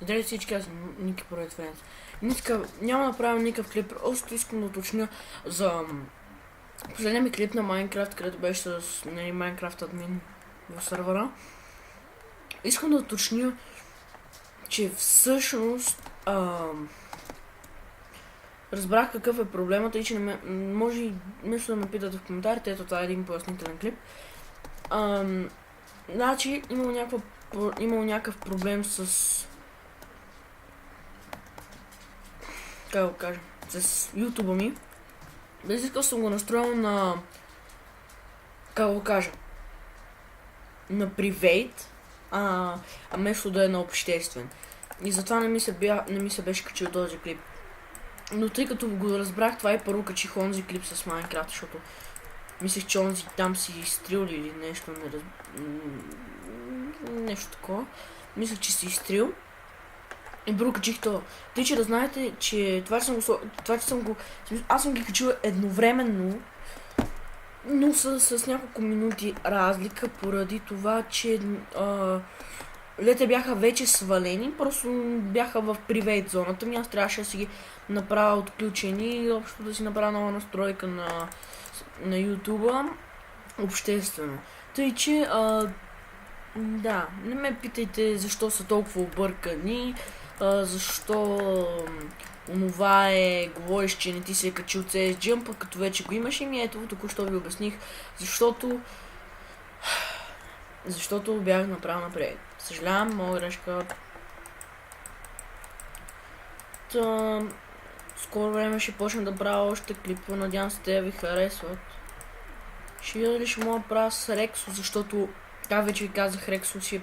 Здравейте всички, аз съм Ники Проект Френс. Няма да правя никакъв клип, просто искам да уточня за последния ми клип на Майнкрафт, където беше с Майнкрафт админ в сървъра. Искам да уточня, че всъщност разбрах какъв е проблемът и че може и нещо да ме питате в коментарите. Ето това е един пояснителен клип. Значи имал някакъв проблем с... как го кажа? С YouTube ми. Искал съм го настроил на... как го кажа? На private, вместо да е на обществен. И затова не ми се беше качил този клип. Но тъй като го разбрах, това и първо качих онзи клип с Майнкрафт, защото мислех, че онзи там си изстрел или нещо, нещо такова. Мислех, че си изстрел. И първо качих това. Тъй, че да знаете, че аз съм ги качил едновременно, но с няколко минути разлика, поради това, че лете бяха вече свалени, просто бяха в привейт зоната ми, аз трябваше да си ги направя отключени и общо да си направя нова настройка на YouTube обществено. Тъй, че да, не ме питайте защо са толкова объркани, защо онова говориш, че не ти се е качил CS Jump, като вече го имаш, и ето току-що ви обясних, защото бях направил напред. Съжалявам, моя грешка. Скоро време ще почна да правя още клипове, надявам се те ви харесват. Ще видя дали ще мога да правя с Рексо, защото вече ви казах, Рексо си е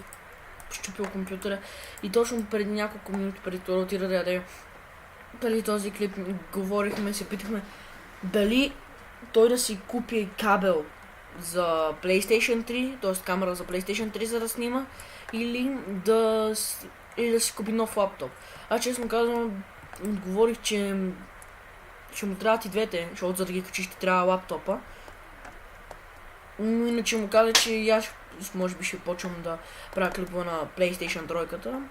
щупил компютъра и точно преди няколко минути преди това отида да яде. Преди този клип говорихме, се питахме дали той да си купи кабел за PlayStation 3, т.е. камера за PlayStation 3, за да снима, или да си купи нов лаптоп. Аз честно казвам, отговорих, че ще му трябват и двете, защото за да ги качиш ще трябва лаптопа. Но иначе му каза, че аз може би ще почвам да правя клипове на PlayStation 3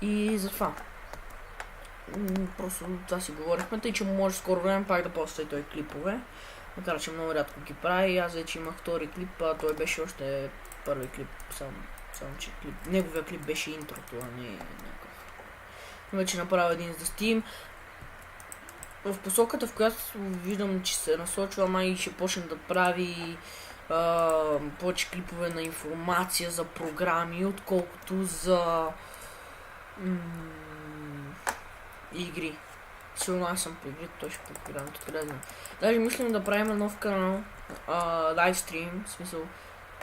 и затова. Просто това си говорихме, тъй че може скоро време пак да поства и той клипове. Макар че много рядко ги прави, аз вече имах втори клип, а той беше още първи клип, само че неговия клип беше интрото, а не някакъв. Вече направя един за Steam. В посоката, в която виждам, че се насочва, май ще почне да прави повече клипове на информация за програми, отколкото за игри. Сигурно аз съм по игри, той ще по програмите, къде знам. Даже мислим да правим нов канал, лайвстрим, в смисъл,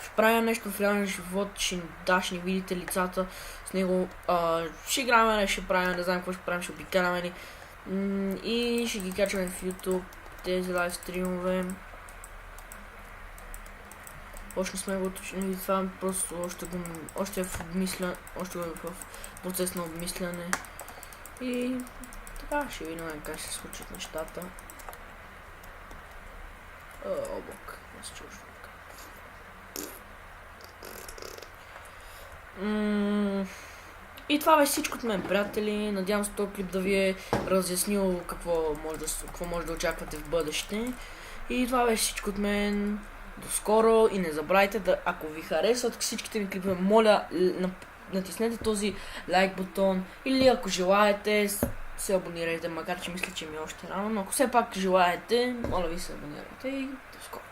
ще правя нещо в реален живот, ще видите лицата с него, ще играме, ще правим, не знам какво ще правим, ще обикаляме и ще ги качваме в YouTube, тези лайвстримове. Още не сме го уточнили, това просто още е в процес на обмисляне. И така ще видим как се случат нещата. Облак, не се чуваш така. И това беше всичко от мен, приятели. Надявам се този клип да ви е разяснил какво може да очаквате в бъдеще. И това беше всичко от мен. До скоро и не забравяйте ако ви харесват всичките ми клипове, моля натиснете този лайк бутон, или ако желаете се абонирайте, макар че мисля, че ми е още рано, но ако все пак желаете, моля ви се абонирайте и до скоро.